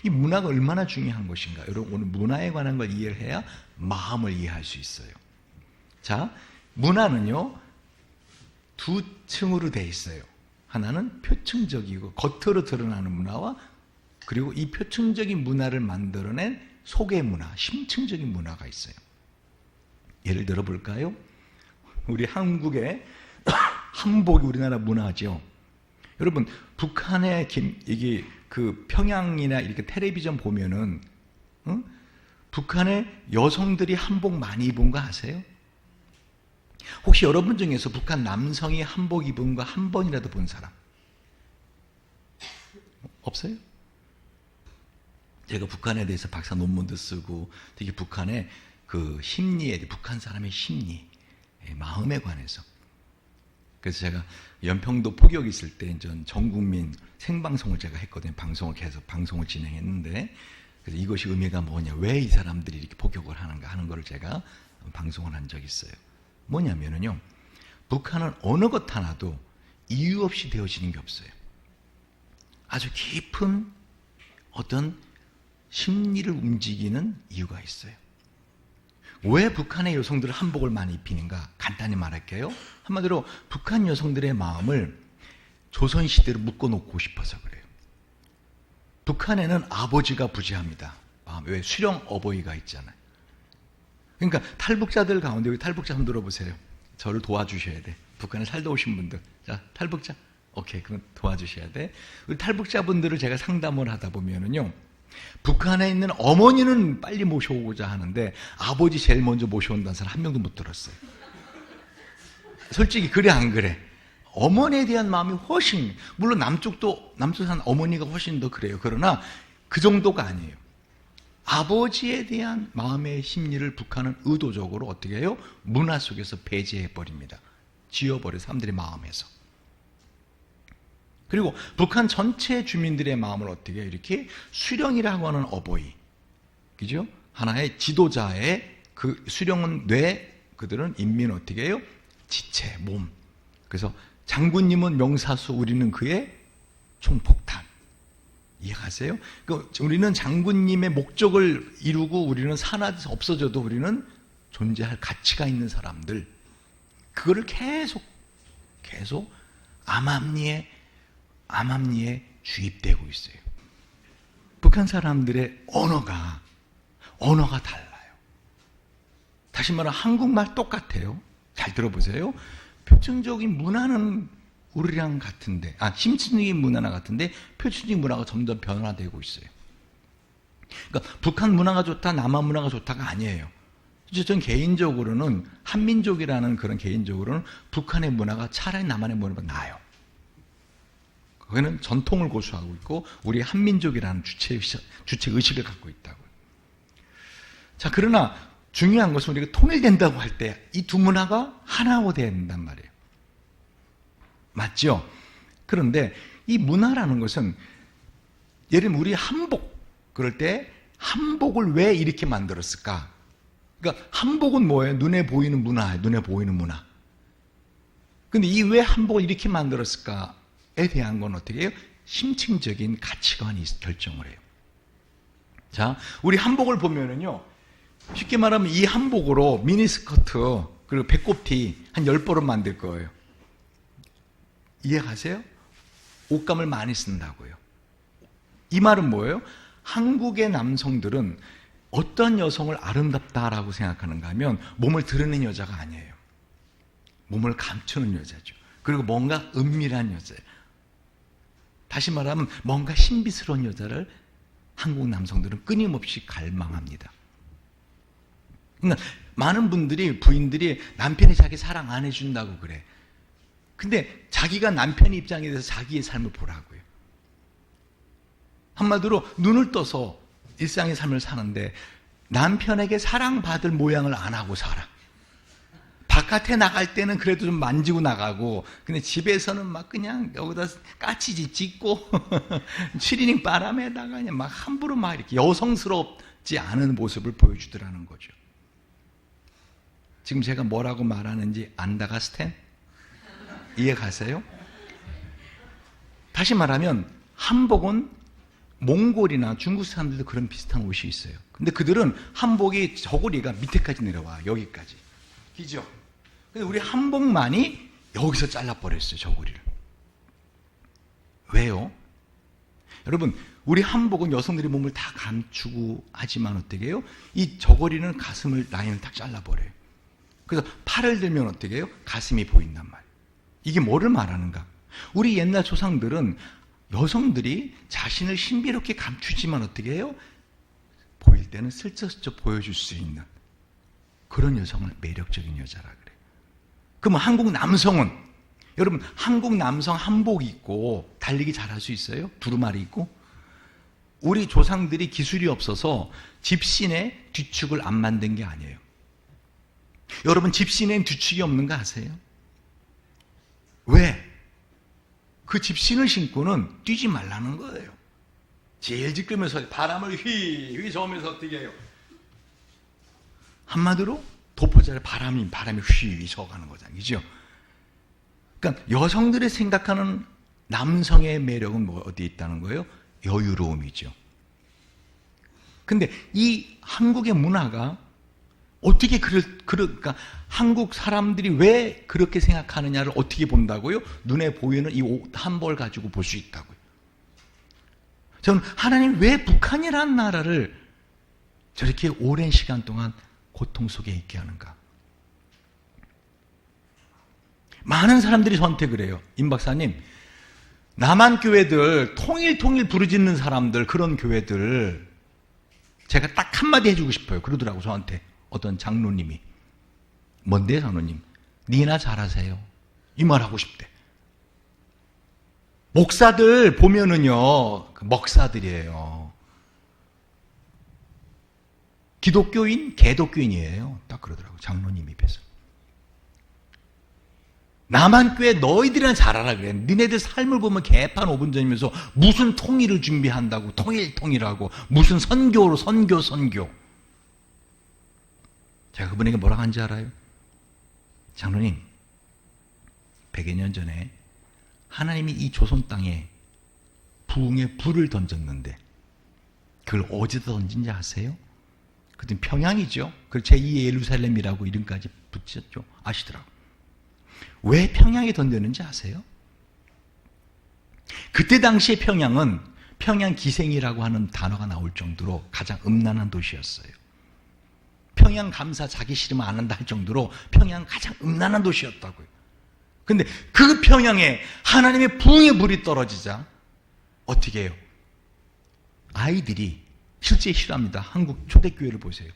이 문화가 얼마나 중요한 것인가. 여러분, 오늘 문화에 관한 걸 이해를 해야 마음을 이해할 수 있어요. 자, 문화는요, 두 층으로 돼 있어요. 하나는 표층적이고 겉으로 드러나는 문화와, 그리고 이 표층적인 문화를 만들어낸 속의 문화, 심층적인 문화가 있어요. 예를 들어 볼까요? 우리 한국의 한복이 우리나라 문화죠. 여러분, 북한의 이게 그 평양이나 이렇게 텔레비전 보면은 북한의 여성들이 한복 많이 입은 거 아세요? 혹시 여러분 중에서 북한 남성이 한복 입은 거 한 번이라도 본 사람? 없어요? 제가 북한에 대해서 박사 논문도 쓰고, 되게 북한의 그 심리에, 북한 사람의 심리, 마음에 관해서. 그래서 제가 연평도 포격 있을 때 전 국민 생방송을 제가 했거든요. 계속 방송을 진행했는데, 그래서 이것이 의미가 뭐냐, 왜 이 사람들이 이렇게 포격을 하는가 하는 걸 제가 방송을 한 적이 있어요. 뭐냐면요, 북한은 어느 것 하나도 이유 없이 되어지는 게 없어요. 아주 깊은 어떤 심리를 움직이는 이유가 있어요. 왜 북한의 여성들은 한복을 많이 입히는가? 간단히 말할게요. 한마디로 북한 여성들의 마음을 조선시대로 묶어놓고 싶어서 그래요. 북한에는 아버지가 부재합니다. 왜? 수령 어버이가 있잖아요. 그러니까 탈북자들 가운데, 여기 탈북자 한번 들어보세요. 저를 도와주셔야 돼. 북한에 살다 오신 분들. 자, 탈북자. 오케이, 그럼 도와주셔야 돼. 우리 탈북자분들을 제가 상담을 하다 보면은요, 북한에 있는 어머니는 빨리 모셔오고자 하는데 아버지 제일 먼저 모셔온다는 사람 한 명도 못 들었어요. 솔직히 그래 안 그래? 어머니에 대한 마음이 훨씬, 물론 남쪽도, 남쪽 사는 어머니가 훨씬 더 그래요. 그러나 그 정도가 아니에요. 아버지에 대한 마음의 심리를 북한은 의도적으로 어떻게 해요? 문화 속에서 배제해버립니다. 지워버려요, 사람들의 마음에서. 그리고 북한 전체 주민들의 마음을 어떻게 해요? 이렇게 수령이라고 하는 어버이, 그죠? 하나의 지도자의 그 수령은 뇌, 그들은 인민 어떻게 해요? 지체, 몸. 그래서 장군님은 명사수, 우리는 그의 총폭탄. 이해가세요? 우리는 장군님의 목적을 이루고 우리는 사라져서 없어져도 우리는 존재할 가치가 있는 사람들. 그거를 계속 암암리에 주입되고 있어요. 북한 사람들의 언어가 달라요. 다시 말하면 한국말 똑같아요. 잘 들어보세요. 표층적인 문화는 우리랑 같은데, 심층적인 문화나 같은데 표층적인 문화가 점점 변화되고 있어요. 그러니까 북한 문화가 좋다, 남한 문화가 좋다가 아니에요. 전 개인적으로는 한민족이라는 그런 개인적으로는 북한의 문화가 차라리 남한의 문화보다 나아요. 거기는 전통을 고수하고 있고 우리 한민족이라는 주체의식을 갖고 있다고요. 자, 그러나 중요한 것은 우리가 통일된다고 할 때 이 두 문화가 하나가 된단 말이에요. 맞죠? 그런데 이 문화라는 것은, 예를 들면 우리 한복, 그럴 때 한복을 왜 이렇게 만들었을까? 그러니까 한복은 뭐예요? 눈에 보이는 문화예요. 눈에 보이는 문화. 근데 이 왜 한복을 이렇게 만들었을까에 대한 건 어떻게 해요? 심층적인 가치관이 결정을 해요. 자, 우리 한복을 보면은요, 쉽게 말하면 이 한복으로 미니스커트 그리고 배꼽티 한 10벌은 만들 거예요. 이해가세요? 옷감을 많이 쓴다고요. 이 말은 뭐예요? 한국의 남성들은 어떤 여성을 아름답다라고 생각하는가 하면 몸을 드러내는 여자가 아니에요. 몸을 감추는 여자죠. 그리고 뭔가 은밀한 여자예요. 다시 말하면 뭔가 신비스러운 여자를 한국 남성들은 끊임없이 갈망합니다. 그러니까 많은 분들이, 부인들이 남편이 자기 사랑 안 해준다고 그래. 근데 자기가 남편의 입장에 대해서 자기의 삶을 보라고요. 한마디로 눈을 떠서 일상의 삶을 사는데 남편에게 사랑받을 모양을 안 하고 살아. 바깥에 나갈 때는 그래도 좀 만지고 나가고, 근데 집에서는 막 그냥 여기다 까치지 찍고 추리닝 바람에다가 그냥 막 함부로 막 이렇게 여성스럽지 않은 모습을 보여주더라는 거죠. 지금 제가 뭐라고 말하는지 안다가 스탠? 이해 가세요? 다시 말하면 한복은 몽골이나 중국 사람들도 그런 비슷한 옷이 있어요. 근데 그들은 한복이 저고리가 밑에까지 내려와, 여기까지. 그죠? 근데 우리 한복만이 여기서 잘라버렸어요, 저고리를. 왜요? 여러분, 우리 한복은 여성들이 몸을 다 감추고 하지만 어떻게 해요? 이 저고리는 가슴을, 라인을 딱 잘라버려요. 그래서 팔을 들면 어떻게 해요? 가슴이 보인단 말이에요. 이게 뭐를 말하는가? 우리 옛날 조상들은 여성들이 자신을 신비롭게 감추지만 어떻게 해요? 보일 때는 슬쩍슬쩍 보여줄 수 있는 그런 여성을 매력적인 여자라 그래요. 그럼 한국 남성은, 여러분, 한국 남성 한복 입고 달리기 잘할 수 있어요? 두루마리 입고? 우리 조상들이 기술이 없어서 집신의 뒤축을 안 만든 게 아니에요. 여러분, 집신엔 뒤축이 없는 거 아세요? 왜? 그 집신을 신고는 뛰지 말라는 거예요. 제일 지끄면서 바람을 휘 저으면서 어떻게 해요? 한마디로 도포자를 바람이 휘 저어가는 거잖아요. 그죠? 그러니까 여성들이 생각하는 남성의 매력은 뭐 어디에 있다는 거예요? 여유로움이죠. 근데 이 한국의 문화가 어떻게 그러니까 한국 사람들이 왜 그렇게 생각하느냐를 어떻게 본다고요? 눈에 보이는 이 옷 한 벌 가지고 볼 수 있다고요. 저는 하나님 왜 북한이라는 나라를 저렇게 오랜 시간 동안 고통 속에 있게 하는가? 많은 사람들이 선택을 해요. 임 박사님, 남한 교회들 통일 부르짖는 사람들, 그런 교회들 제가 딱 한마디 해주고 싶어요. 그러더라고 저한테 어떤 장로님이. 뭔데 장로님? 니나 잘하세요. 이 말하고 싶대. 목사들 보면은요, 먹사들이에요. 기독교인, 개독교인이에요. 딱 그러더라고 장로님 입에서. 남한 교회 너희들이나 잘하라 그래. 니네들 삶을 보면 개판 5분 전이면서 무슨 통일을 준비한다고 통일하고 무슨 선교. 제가 그분에게 뭐라고 한지 알아요? 장로님, 100여 년 전에 하나님이 이 조선 땅에 부흥의 불을 던졌는데 그걸 어디다 던진지 아세요? 그땐 평양이죠. 그 제2의 예루살렘이라고 이름까지 붙였죠. 아시더라고요. 왜 평양에 던졌는지 아세요? 그때 당시의 평양은 평양 기생이라고 하는 단어가 나올 정도로 가장 음란한 도시였어요. 평양 감사 자기 싫으면 안 한다 할 정도로 평양 가장 음란한 도시였다고요. 근데 그 평양에 하나님의 부흥의 불이 떨어지자 어떻게 해요? 아이들이 실제 싫어합니다. 한국 초대교회를 보세요.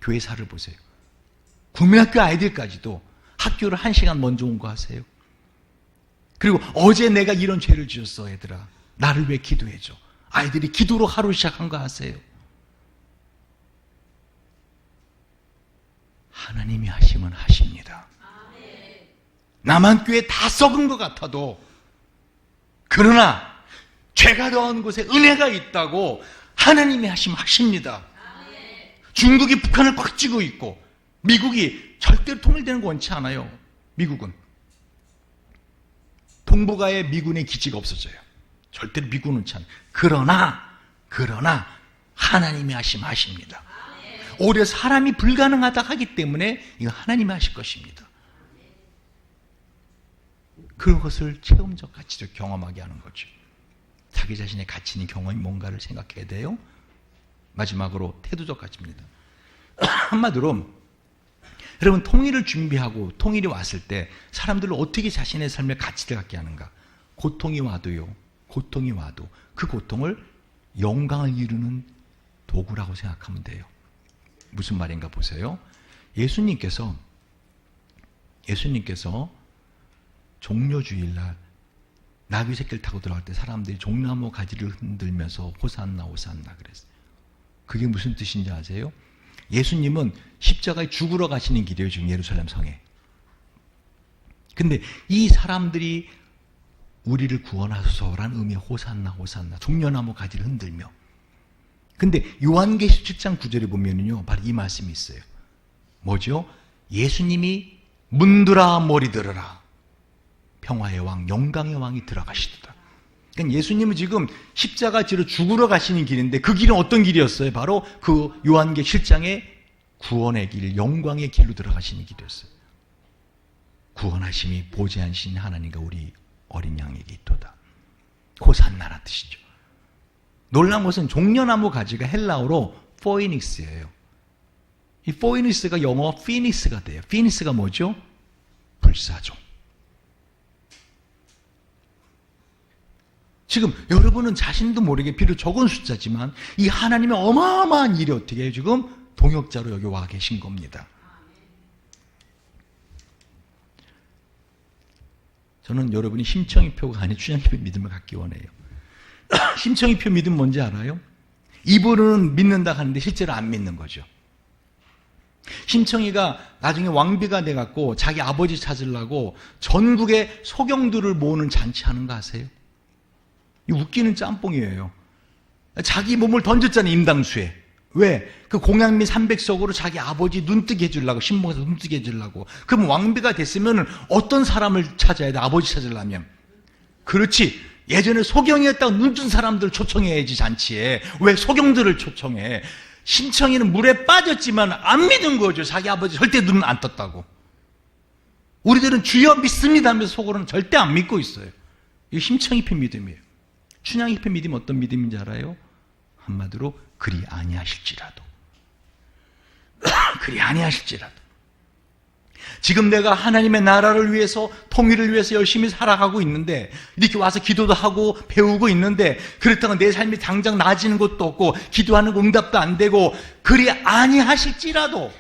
교회사를 보세요. 국민학교 아이들까지도 학교를 1시간 먼저 온 거 아세요? 그리고 어제 내가 이런 죄를 지었어 얘들아. 나를 위해 기도해줘. 아이들이 기도로 하루 시작한 거 아세요? 하나님이 하시면 하십니다. 남한 교회 다 썩은 것 같아도 그러나 죄가 더한 곳에 은혜가 있다고 하나님이 하시면 하십니다. 중국이 북한을 꽉 쥐고 있고 미국이 절대로 통일되는 거 원치 않아요. 미국은 동북아에 미군의 기지가 없어져요. 절대로 미군은 원치 않아요. 그러나 하나님이 하시면 하십니다. 오히려 사람이 불가능하다 하기 때문에 이거 하나님이 하실 것입니다. 그것을 체험적 가치를 경험하게 하는 거죠. 자기 자신의 가치니 경험이 뭔가를 생각해야 돼요. 마지막으로 태도적 가치입니다. 한마디로 여러분, 통일을 준비하고 통일이 왔을 때 사람들을 어떻게 자신의 삶의 가치를 갖게 하는가? 고통이 와도 그 고통을 영광을 이루는 도구라고 생각하면 돼요. 무슨 말인가 보세요. 예수님께서 종려주일날 나귀 새끼를 타고 들어갈 때 사람들이 종나무 가지를 흔들면서 호산나 그랬어요. 그게 무슨 뜻인지 아세요? 예수님은 십자가에 죽으러 가시는 길이에요. 지금 예루살렘 성에. 근데 이 사람들이 우리를 구원하소서라는 의미의 호산나 종려나무 가지를 흔들며. 근데 요한계시록 7장 9절에 보면은요, 바로 이 말씀이 있어요. 뭐죠? 예수님이 문들아 머리 들어라. 평화의 왕, 영광의 왕이 들어가시도다. 그러니까 예수님은 지금 십자가 지러 죽으러 가시는 길인데 그 길은 어떤 길이었어요? 바로 그 요한계 7장의 구원의 길, 영광의 길로 들어가시는 길이었어요. 구원하심이 보좌하신 하나님과 우리 어린 양에게 있도다. 호산나라 뜻이죠. 놀라운 것은 종려나무 가지가 헬라어로 포이닉스예요. 이 포이닉스가 영어 피닉스가 돼요. 피닉스가 뭐죠? 불사조. 지금 여러분은 자신도 모르게 비록 적은 숫자지만 이 하나님의 어마어마한 일이 어떻게 해요? 지금 동역자로 여기 와 계신 겁니다. 저는 여러분이 심청이표가 아닌 춘향이표 믿음을 갖기 원해요. 심청이표 믿음 뭔지 알아요? 입으로는 믿는다 하는데 실제로 안 믿는 거죠. 심청이가 나중에 왕비가 돼갖고 자기 아버지 찾으려고 전국의 소경들을 모으는 잔치하는 거 아세요? 이 웃기는 짬뽕이에요. 자기 몸을 던졌잖아요, 임당수에. 왜? 그 공양미 300석으로 자기 아버지 눈뜨게 해주려고, 신봉에서 눈뜨게 해주려고. 그럼 왕비가 됐으면 어떤 사람을 찾아야 돼, 아버지 찾으려면? 그렇지. 예전에 소경이었다고 눈뜬 사람들 초청해야지, 잔치에. 왜 소경들을 초청해? 심청이는 물에 빠졌지만 안 믿은 거죠. 자기 아버지 절대 눈은 안 떴다고. 우리들은 주여 믿습니다 하면서 속으로는 절대 안 믿고 있어요. 이게 심청이표 믿음이에요. 춘향이표 믿음이 어떤 믿음인지 알아요? 한마디로 그리 아니하실지라도. 그리 아니하실지라도. 지금 내가 하나님의 나라를 위해서, 통일을 위해서 열심히 살아가고 있는데, 이렇게 와서 기도도 하고 배우고 있는데, 그렇다고 내 삶이 당장 나아지는 것도 없고 기도하는 거 응답도 안 되고 그리 아니하실지라도